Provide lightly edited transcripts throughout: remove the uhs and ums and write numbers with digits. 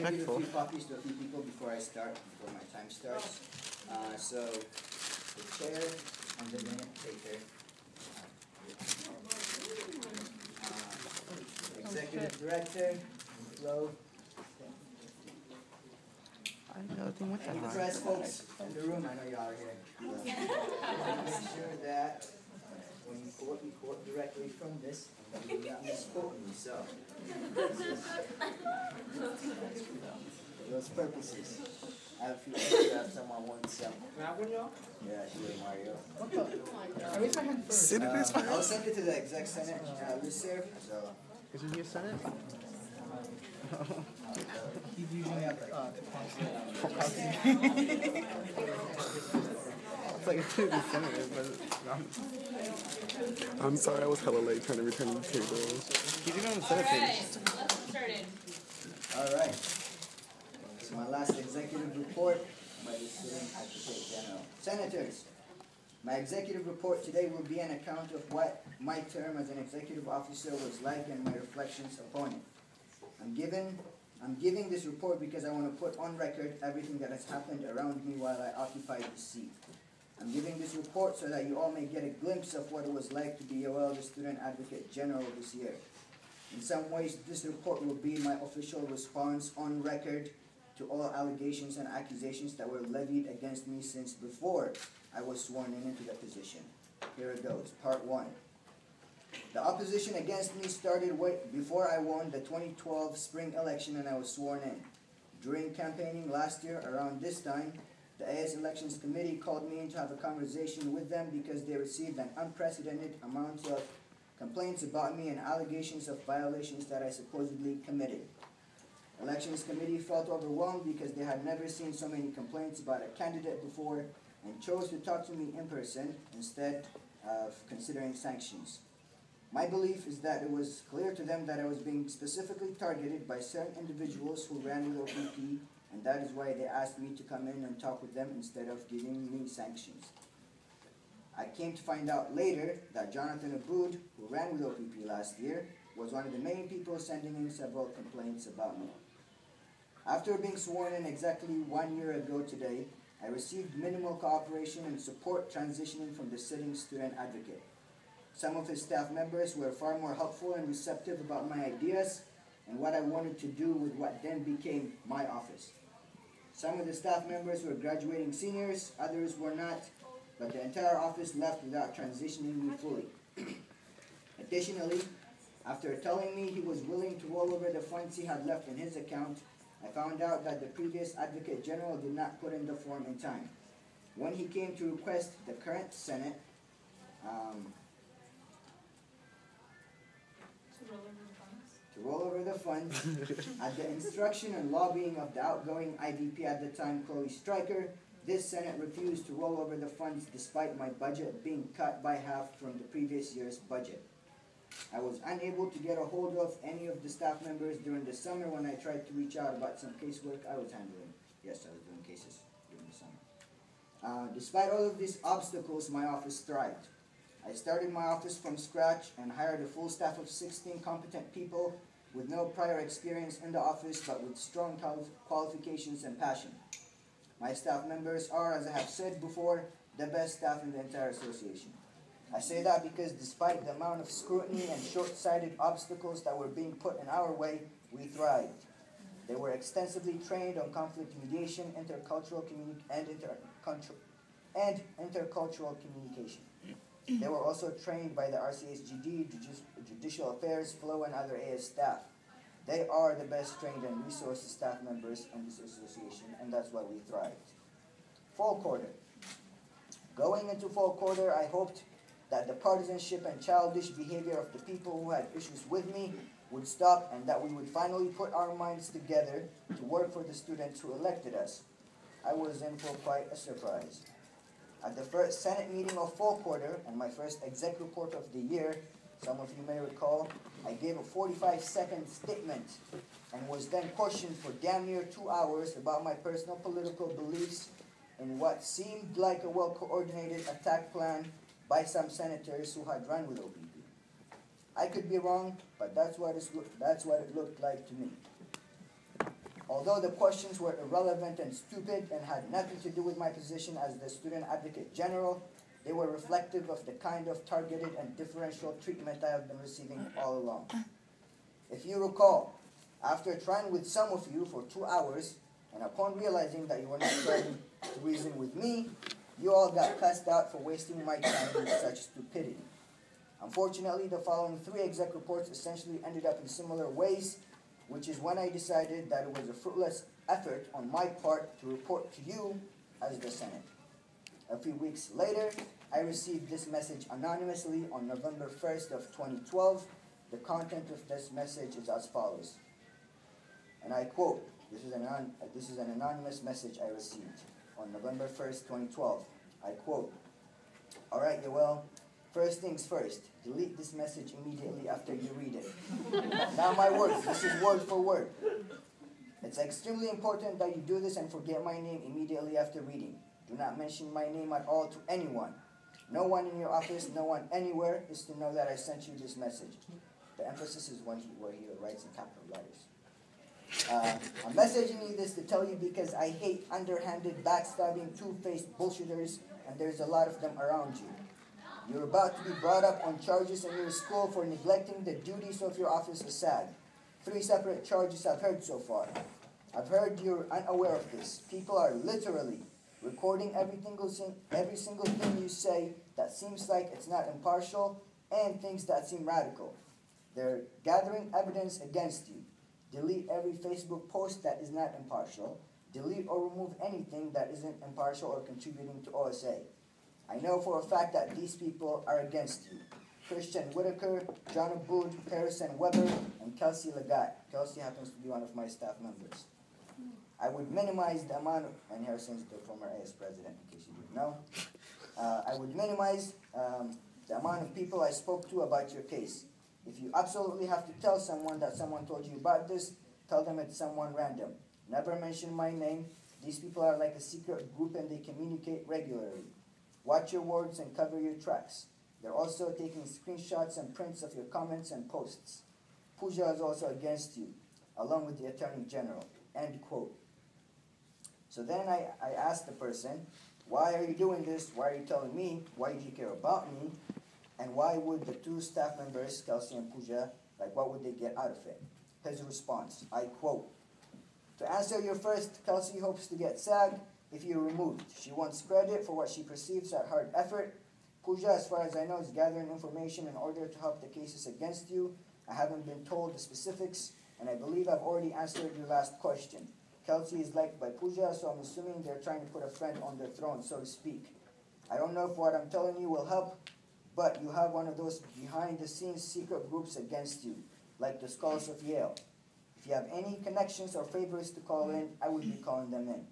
to give a few copies to a few people before I start, before my time starts. So, the chair and the minute taker. Executive Director, Flo. And the press folks in the room, I know y'all are here. Make sure that when you quote directly from this, and you're not misquoting me, so. Those purposes. I have a few photographs someone wants some. That one, y'all? Yeah, sure, Mario. I raised my hand first. I'll send it to the exec senate listserv, so. Is it here, Senate? He's using It's like it's the Senate, but I'm sorry, I was hella late trying to return the table. he's even on the Senate page. Let's get started. All right. So my last executive report by the sitting Advocate General. Senators, my executive report today will be an account of what my term as an executive officer was like and my reflections upon it. I'm giving this report because I want to put on record everything that has happened around me while I occupied the seat. I'm giving this report so that you all may get a glimpse of what it was like to be Yoel, the Student Advocate General this year. In some ways, this report will be my official response on record to all allegations and accusations that were levied against me since before I was sworn into the position. Here it goes, part 1. The opposition against me started way before I won the 2012 spring election and I was sworn in. During campaigning last year, around this time, the AS Elections Committee called me in to have a conversation with them because they received an unprecedented amount of complaints about me and allegations of violations that I supposedly committed. Elections Committee felt overwhelmed because they had never seen so many complaints about a candidate before and chose to talk to me in person instead of considering sanctions. My belief is that it was clear to them that I was being specifically targeted by certain individuals who ran with OPP, and that is why they asked me to come in and talk with them instead of giving me sanctions. I came to find out later that Jonathan Aboud, who ran with OPP last year, was one of the main people sending in several complaints about me. After being sworn in exactly 1 year ago today, I received minimal cooperation and support transitioning from the sitting student advocate. Some of his staff members were far more helpful and receptive about my ideas and what I wanted to do with what then became my office. Some of the staff members were graduating seniors, others were not, but the entire office left without transitioning me fully. Additionally, after telling me he was willing to roll over the funds he had left in his account, I found out that the previous Advocate General did not put in the form in time. When he came to request the current Senate, to roll over the funds, at the instruction and lobbying of the outgoing IVP at the time, Chloe Stryker, this Senate refused to roll over the funds despite my budget being cut by half from the previous year's budget. I was unable to get a hold of any of the staff members during the summer when I tried to reach out about some casework I was handling. Yes, I was doing cases during the summer. Despite all of these obstacles, my office thrived. I started my office from scratch and hired a full staff of 16 competent people with no prior experience in the office but with strong qualifications and passion. My staff members are, as I have said before, the best staff in the entire association. I say that because despite the amount of scrutiny and short-sighted obstacles that were being put in our way, we thrived. They were extensively trained on conflict mediation, intercultural communication. They were also trained by the RCHGD, Judicial Affairs, FLO, and other AS staff. They are the best trained and resourced staff members in this association, and that's why we thrived. Fall quarter. Going into fall quarter, I hoped that the partisanship and childish behavior of the people who had issues with me would stop and that we would finally put our minds together to work for the students who elected us. I was in for quite a surprise. At the first Senate meeting of fall quarter and my first exec report of the year, some of you may recall, I gave a 45-second statement and was then questioned for damn near 2 hours about my personal political beliefs in what seemed like a well-coordinated attack plan by some senators who had run with OPP. I could be wrong, but that's what it looked like to me. Although Although the questions were irrelevant and stupid and had nothing to do with my position as the Student Advocate General, they were reflective of the kind of targeted and differential treatment I have been receiving all along. If you recall, after trying with some of you for 2 hours, and upon realizing that you were not trying to reason with me, you all got cussed out for wasting my time with such stupidity. Unfortunately, the following 3 exec reports essentially ended up in similar ways, which is when I decided that it was a fruitless effort on my part to report to you as the Senate. A few weeks later, I received this message anonymously on November 1st of 2012. The content of this message is as follows, and I quote, this is an anonymous message I received on November 1st, 2012. I quote, "All right, Yoel, first things first, delete this message immediately after you read it." Now my words, this is word for word. "It's extremely important that you do this and forget my name immediately after reading. Do not mention my name at all to anyone. No one in your office, no one anywhere is to know that I sent you this message." The emphasis is where he writes in capital letters. "I'm messaging you this to tell you because I hate underhanded, backstabbing, two-faced bullshitters, and there's a lot of them around you. You're about to be brought up on charges in your school for neglecting the duties of your office as SAG. 3 separate charges I've heard so far. I've heard you're unaware of this. People are literally recording every single thing you say that seems like it's not impartial and things that seem radical. They're gathering evidence against you. Delete every Facebook post that is not impartial. Delete or remove anything that isn't impartial or contributing to OSA. I know for a fact that these people are against you. Christian Whitaker, John Aboud, Harrison Weber, and Kelsey Lagat." Kelsey happens to be one of my staff members. "I would minimize the amount of," and Harrison's the former AS president, in case you didn't know. "I would minimize the amount of people I spoke to about your case. If you absolutely have to tell someone that someone told you about this, tell them it's someone random. Never mention my name. These people are like a secret group and they communicate regularly. Watch your words and cover your tracks. They're also taking screenshots and prints of your comments and posts. Pooja is also against you, along with the Attorney General." End quote. So then I asked the person, "Why are you doing this? Why are you telling me? Why do you care about me? And why would the 2 staff members, Kelsey and Pooja, what would they get out of it?" His response, I quote, "To answer your first, Kelsey hopes to get SAG if you're removed. She wants credit for what she perceives as hard effort. Pooja, as far as I know, is gathering information in order to help the cases against you. I haven't been told the specifics, and I believe I've already answered your last question. Kelsey is liked by Pooja, so I'm assuming they're trying to put a friend on their throne, so to speak. I don't know if what I'm telling you will help, but you have one of those behind-the-scenes secret groups against you, like the Scholars of Yale. If you have any connections or favors to call in, I would be calling them in.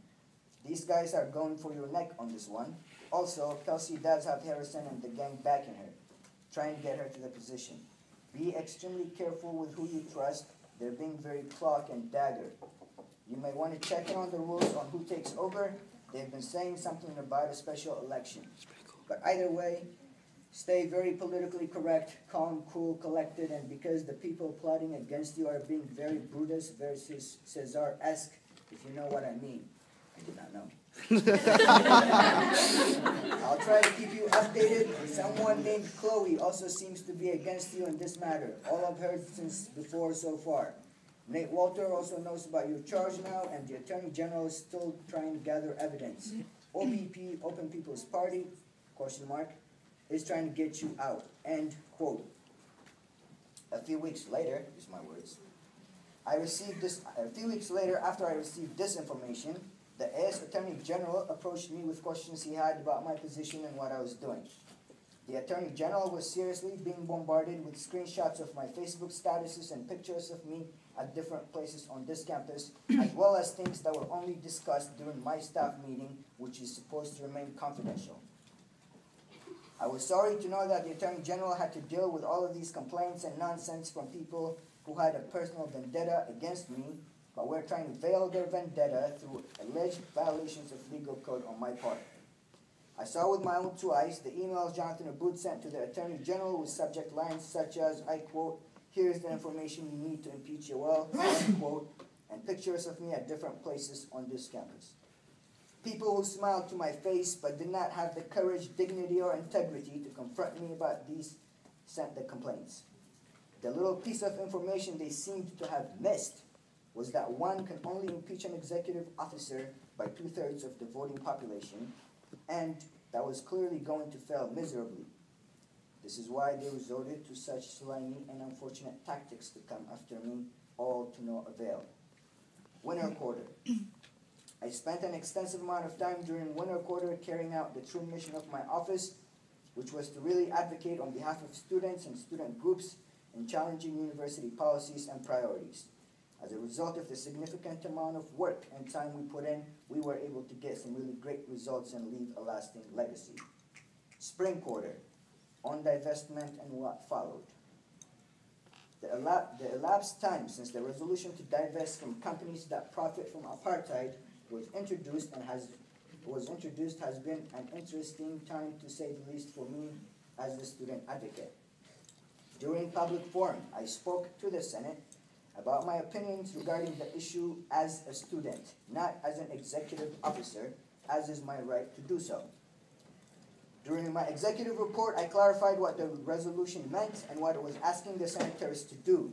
These guys are going for your neck on this one. Also, Kelsey does have Harrison and the gang backing her, trying to get her to the position. Be extremely careful with who you trust. They're being very cloak and dagger. You may want to check in on the rules on who takes over. They've been saying something about a special election. But either way, stay very politically correct, calm, cool, collected, and because the people plotting against you are being very Brutus versus Caesar-esque, if you know what I mean. I did not know. I'll try to keep you updated. Someone named Chloe also seems to be against you in this matter. All I've heard since before so far. Nate Walter also knows about your charge now, and the Attorney General is still trying to gather evidence. OPP, Open People's Party, question mark, is trying to get you out. End quote. A few weeks later, these are my words, a few weeks later, after I received this information, the AS Attorney General approached me with questions he had about my position and what I was doing. The Attorney General was seriously being bombarded with screenshots of my Facebook statuses and pictures of me at different places on this campus, as well as things that were only discussed during my staff meeting, which is supposed to remain confidential. I was sorry to know that the Attorney General had to deal with all of these complaints and nonsense from people who had a personal vendetta against me, but we're trying to veil their vendetta through alleged violations of legal code on my part. I saw with my own 2 eyes the emails Jonathan Aboud sent to the Attorney General with subject lines such as, I quote, "Here's the information you need to impeach Yoel," end quote, and pictures of me at different places on this campus. People who smiled to my face but did not have the courage, dignity, or integrity to confront me about these sent the complaints. The little piece of information they seemed to have missed was that one can only impeach an executive officer by 2/3 of the voting population, and that was clearly going to fail miserably. This is why they resorted to such slimy and unfortunate tactics to come after me, all to no avail. Winter quarter. I spent an extensive amount of time during winter quarter carrying out the true mission of my office, which was to really advocate on behalf of students and student groups in challenging university policies and priorities. As a result of the significant amount of work and time we put in, we were able to get some really great results and leave a lasting legacy. Spring quarter, on divestment and what followed. The elapsed time since the resolution to divest from companies that profit from apartheid was introduced has been an interesting time, to say the least, for me as the student advocate. During public forum, I spoke to the Senate about my opinions regarding the issue as a student, not as an executive officer, as is my right to do so. During my executive report, I clarified what the resolution meant and what it was asking the senators to do.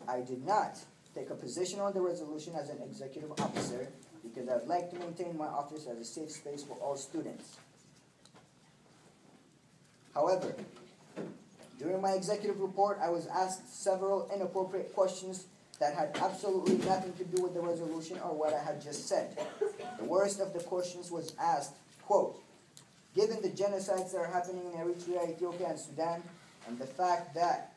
I did not take a position on the resolution as an executive officer because I'd like to maintain my office as a safe space for all students. However, during my executive report, I was asked several inappropriate questions that had absolutely nothing to do with the resolution or what I had just said. The worst of the questions was asked, quote, "Given the genocides that are happening in Eritrea, Ethiopia, and Sudan, and the fact that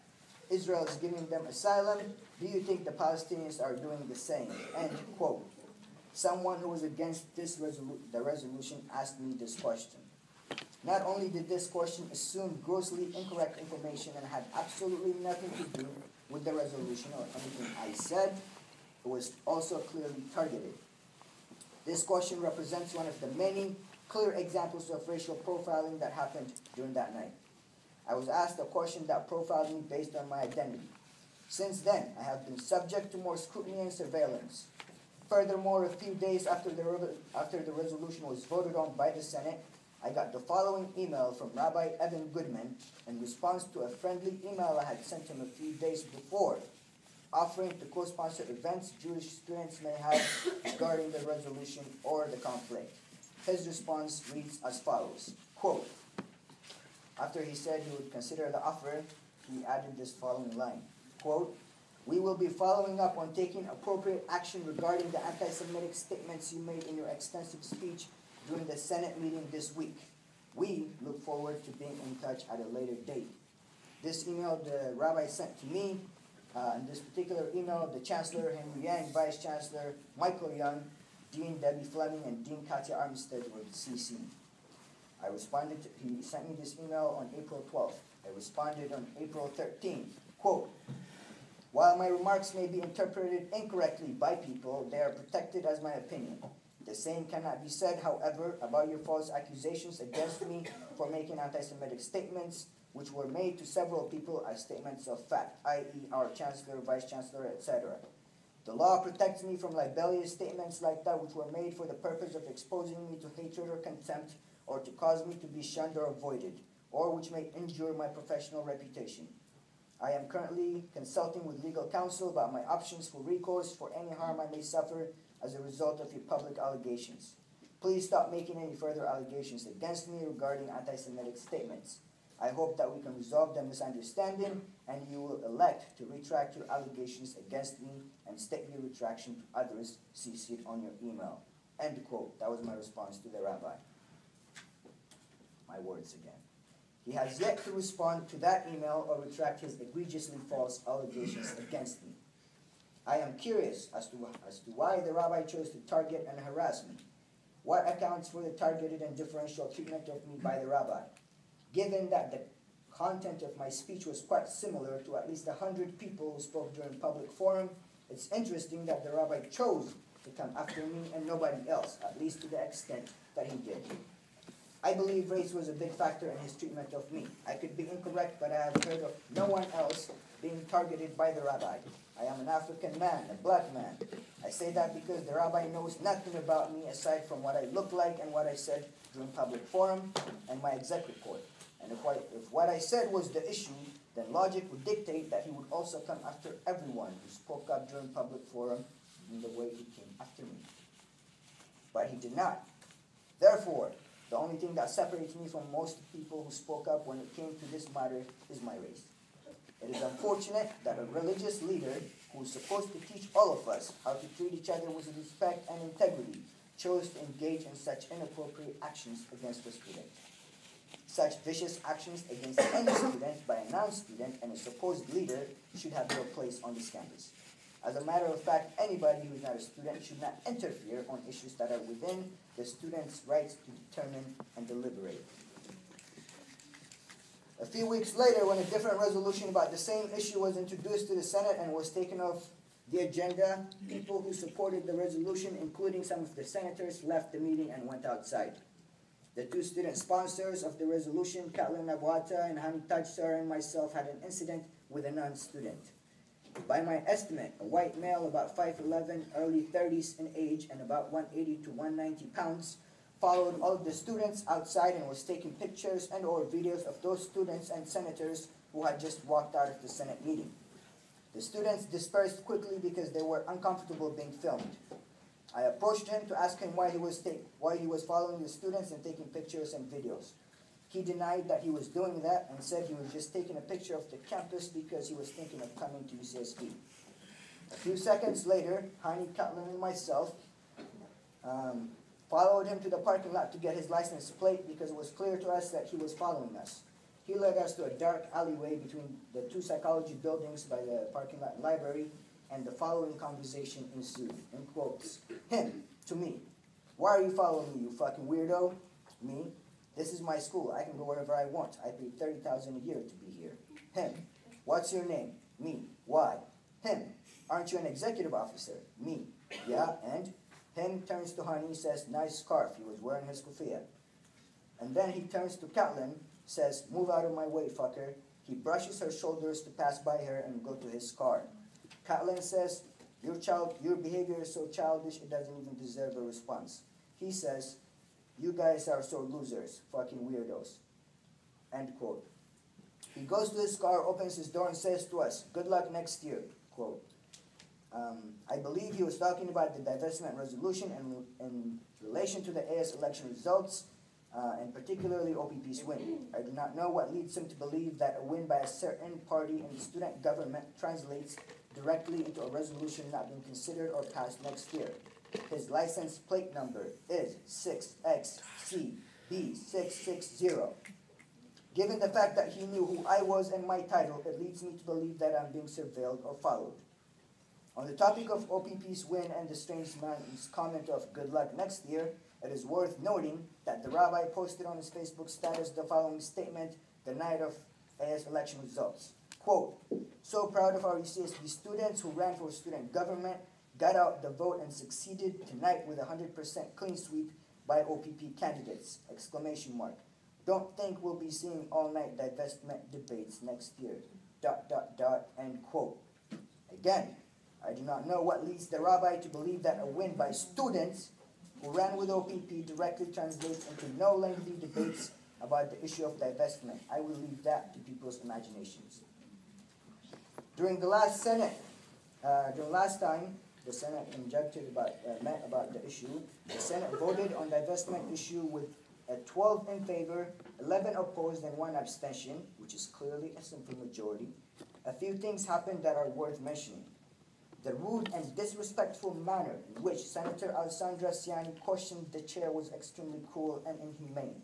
Israel is giving them asylum, do you think the Palestinians are doing the same?" End quote. Someone who was against the resolution asked me this question. Not only did this question assume grossly incorrect information and had absolutely nothing to do with the resolution or anything I said, it was also clearly targeted. This question represents one of the many clear examples of racial profiling that happened during that night. I was asked a question that profiled me based on my identity. Since then, I have been subject to more scrutiny and surveillance. Furthermore, a few days after the resolution was voted on by the Senate, I got the following email from Rabbi Evan Goodman in response to a friendly email I had sent him a few days before, offering to co-sponsor events Jewish students may have regarding the resolution or the conflict. His response reads as follows, quote, after he said he would consider the offer, he added this following line, quote, "We will be following up on taking appropriate action regarding the anti-Semitic statements you made in your extensive speech during the Senate meeting this week. We look forward to being in touch at a later date." This email the rabbi sent to me. In this particular email, the Chancellor Henry Yang, Vice Chancellor Michael Young, Dean Debbie Fleming, and Dean Katya Armstead were CC'd. He sent me this email on April 12th. I responded on April 13th, quote, "While my remarks may be interpreted incorrectly by people, they are protected as my opinion. The same cannot be said, however, about your false accusations against me for making anti-Semitic statements, which were made to several people as statements of fact, i.e. our Chancellor, Vice Chancellor, etc. The law protects me from libelous statements like that which were made for the purpose of exposing me to hatred or contempt, or to cause me to be shunned or avoided, or which may injure my professional reputation. I am currently consulting with legal counsel about my options for recourse for any harm I may suffer as a result of your public allegations. Please stop making any further allegations against me regarding anti-Semitic statements. I hope that we can resolve the misunderstanding and you will elect to retract your allegations against me and state your retraction to others CC'd on your email." End quote. That was my response to the rabbi. My words again. He has yet to respond to that email or retract his egregiously false allegations against me. I am curious as to why the rabbi chose to target and harass me. What accounts for the targeted and differential treatment of me by the rabbi? Given that the content of my speech was quite similar to at least 100 people who spoke during public forum, it's interesting that the rabbi chose to come after me and nobody else, at least to the extent that he did. I believe race was a big factor in his treatment of me. I could be incorrect, but I have heard of no one else being targeted by the rabbi. I am an African man, a black man. I say that because the rabbi knows nothing about me aside from what I look like and what I said during public forum and my exec report. And if what I said was the issue, then logic would dictate that he would also come after everyone who spoke up during public forum in the way he came after me. But he did not. Therefore, the only thing that separates me from most people who spoke up when it came to this matter is my race. It is unfortunate that a religious leader who is supposed to teach all of us how to treat each other with respect and integrity chose to engage in such inappropriate actions against a student. Such vicious actions against any student by a non-student and a supposed leader should have no place on this campus. As a matter of fact, anybody who is not a student should not interfere on issues that are within the student's rights to determine and deliberate. A few weeks later, when a different resolution about the same issue was introduced to the Senate and was taken off the agenda, people who supported the resolution, including some of the senators, left the meeting and went outside. The two student sponsors of the resolution, Katlin Abuata and Hani Tajsar, and myself had an incident with a non-student. By my estimate, a white male about 5'11", early 30s in age, and about 180 to 190 pounds, followed all of the students outside and was taking pictures and or videos of those students and senators who had just walked out of the Senate meeting. The students dispersed quickly because they were uncomfortable being filmed. I approached him to ask him why he was following the students and taking pictures and videos. He denied that he was doing that and said he was just taking a picture of the campus because he was thinking of coming to UCSB. A few seconds later, Hani, Katlin, and myself followed him to the parking lot to get his license plate because it was clear to us that he was following us. He led us to a dark alleyway between the two psychology buildings by the parking lot and library, and the following conversation ensued, in quotes. Him, to me, why are you following me, you fucking weirdo? Me, this is my school, I can go wherever I want. I paid $30,000 a year to be here. Him, what's your name? Me, why? Him, aren't you an executive officer? Me, yeah, and? Him turns to Hani, says, nice scarf, he was wearing his kufiya. And then he turns to Katlin, says, move out of my way, fucker. He brushes her shoulders to pass by her and go to his car. Katlin says, your behavior is so childish it doesn't even deserve a response. He says, you guys are so losers, fucking weirdos. End quote. He goes to his car, opens his door and says to us, good luck next year, quote. I believe he was talking about the divestment resolution in relation to the AS election results, and particularly OPP's win. I do not know what leads him to believe that a win by a certain party in the student government translates directly into a resolution not being considered or passed next year. His license plate number is 6XCB660. Given the fact that he knew who I was and my title, it leads me to believe that I'm being surveilled or followed. On the topic of OPP's win and the strange man's comment of good luck next year, it is worth noting that the rabbi posted on his Facebook status the following statement the night of AS election results. Quote, so proud of our UCSB students who ran for student government, got out the vote and succeeded tonight with 100% clean sweep by OPP candidates, exclamation mark. Don't think we'll be seeing all-night divestment debates next year, ... end quote. Again, I do not know what leads the rabbi to believe that a win by students who ran with OPP directly translates into no lengthy debates about the issue of divestment. I will leave that to people's imaginations. During the last time the Senate met about the issue, the Senate voted on divestment issue with a 12 in favor, 11 opposed, and 1 abstention, which is clearly a simple majority. A few things happened that are worth mentioning. The rude and disrespectful manner in which Senator Alessandra Siani questioned the chair was extremely cruel and inhumane.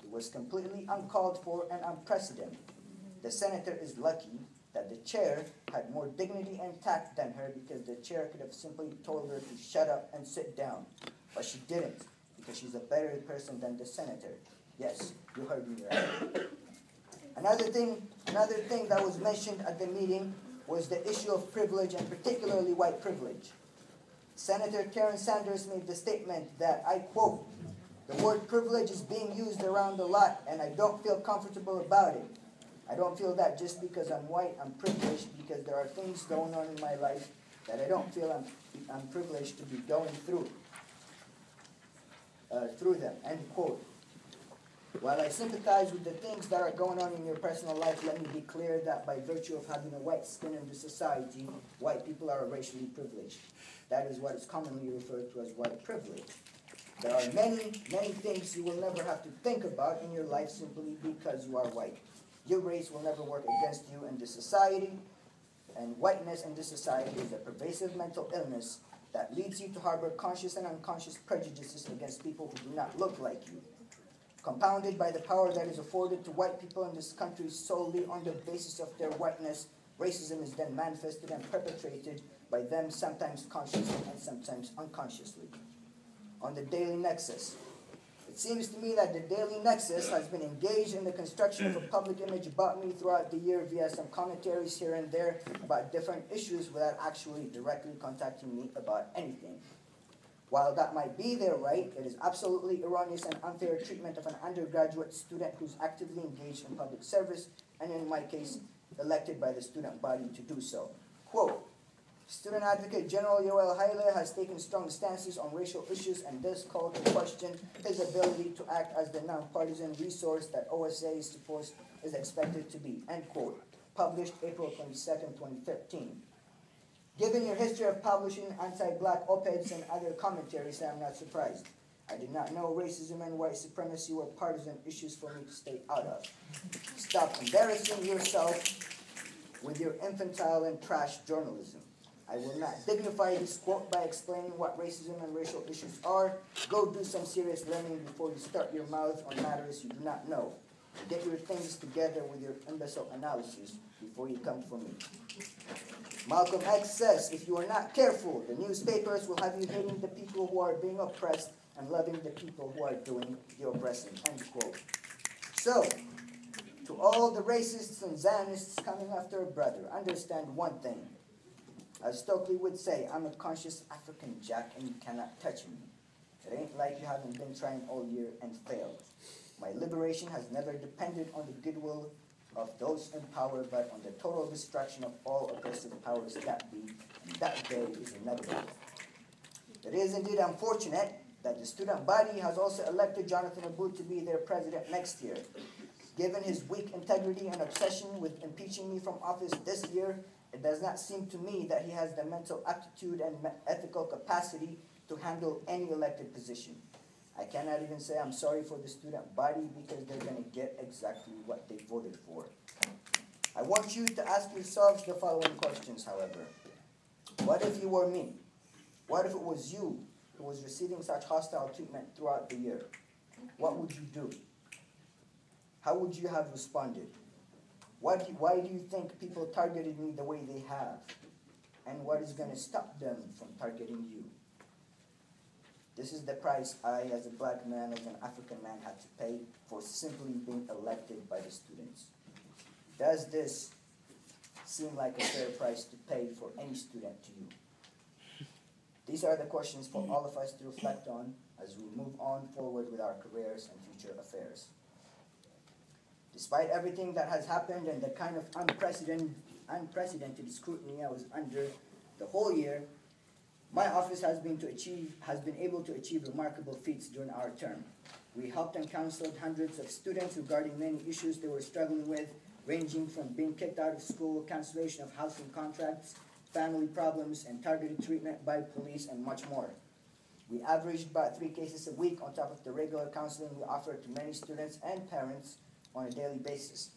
It was completely uncalled for and unprecedented. The senator is lucky that the chair had more dignity and tact than her, because the chair could have simply told her to shut up and sit down. But she didn't, because she's a better person than the senator. Yes, you heard me right. Another thing that was mentioned at the meeting was the issue of privilege, and particularly white privilege. Senator Karen Sanders made the statement that, I quote, The word privilege is being used around a lot, and I don't feel comfortable about it. I don't feel that just because I'm white, I'm privileged, because there are things going on in my life that I don't feel I'm privileged to be going through them, end quote. While I sympathize with the things that are going on in your personal life, let me be clear that by virtue of having a white skin in the society, white people are racially privileged. That is what is commonly referred to as white privilege. There are many, many things you will never have to think about in your life simply because you are white. Your race will never work against you in this society, and whiteness in this society is a pervasive mental illness that leads you to harbor conscious and unconscious prejudices against people who do not look like you. Compounded by the power that is afforded to white people in this country solely on the basis of their whiteness, racism is then manifested and perpetrated by them sometimes consciously and sometimes unconsciously. On the Daily Nexus. It seems to me that the Daily Nexus has been engaged in the construction of a public image about me throughout the year via some commentaries here and there about different issues without actually directly contacting me about anything. While that might be their right, it is absolutely erroneous and unfair treatment of an undergraduate student who's actively engaged in public service, and in my case, elected by the student body to do so. Quote, Student Advocate General Yoel Haile has taken strong stances on racial issues and does call to question his ability to act as the nonpartisan resource that OSA is supposed is expected to be, end quote. Published April 22nd, 2013. Given your history of publishing anti-black op-eds and other commentaries, I'm not surprised. I did not know racism and white supremacy were partisan issues for me to stay out of. Stop embarrassing yourself with your infantile and trash journalism. I will not dignify this quote by explaining what racism and racial issues are. Go do some serious learning before you start your mouth on matters you do not know. Get your things together with your imbecile analysis before you come for me. Malcolm X says, if you are not careful, the newspapers will have you hating the people who are being oppressed and loving the people who are doing the oppressing, end quote. So, to all the racists and Zionists coming after a brother, understand one thing. As Stokely would say, I'm a conscious African Jack and you cannot touch me. It ain't like you haven't been trying all year and failed. My liberation has never depended on the goodwill of those in power, but on the total destruction of all oppressive powers that be, and that day is inevitable. It is indeed unfortunate that the student body has also elected Jonathan Abu to be their president next year. Given his weak integrity and obsession with impeaching me from office this year, it does not seem to me that he has the mental aptitude and ethical capacity to handle any elected position. I cannot even say I'm sorry for the student body because they're going to get exactly what they voted for. I want you to ask yourselves the following questions, however. What if you were me? What if it was you who was receiving such hostile treatment throughout the year? What would you do? How would you have responded? Why do you think people targeted me the way they have? And what is going to stop them from targeting you? This is the price I, as a black man, as an African man, had to pay for simply being elected by the students. Does this seem like a fair price to pay for any student to you? These are the questions for all of us to reflect on as we move on forward with our careers and future affairs. Despite everything that has happened and the kind of unprecedented scrutiny I was under the whole year, my office has been able to achieve remarkable feats during our term. We helped and counseled hundreds of students regarding many issues they were struggling with, ranging from being kicked out of school, cancellation of housing contracts, family problems, and targeted treatment by police, and much more. We averaged about 3 cases a week on top of the regular counseling we offered to many students and parents on a daily basis.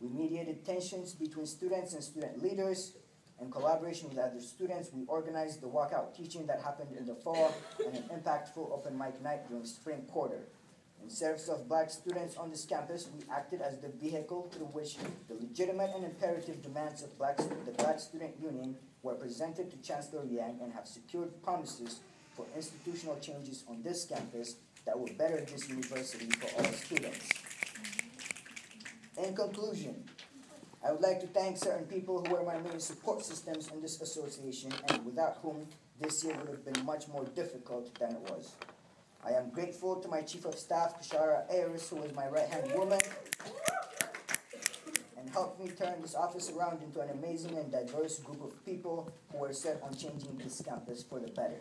We mediated tensions between students and student leaders. In collaboration with other students, we organized the walkout teaching that happened in the fall and an impactful open mic night during spring quarter. In service of black students on this campus, we acted as the vehicle through which the legitimate and imperative demands of the Black Student Union were presented to Chancellor Yang and have secured promises for institutional changes on this campus that will better this university for all students. In conclusion, I would like to thank certain people who were my main support systems in this association and without whom this year would have been much more difficult than it was. I am grateful to my Chief of Staff, Kashara Ayers, who was my right-hand woman, and helped me turn this office around into an amazing and diverse group of people who are set on changing this campus for the better.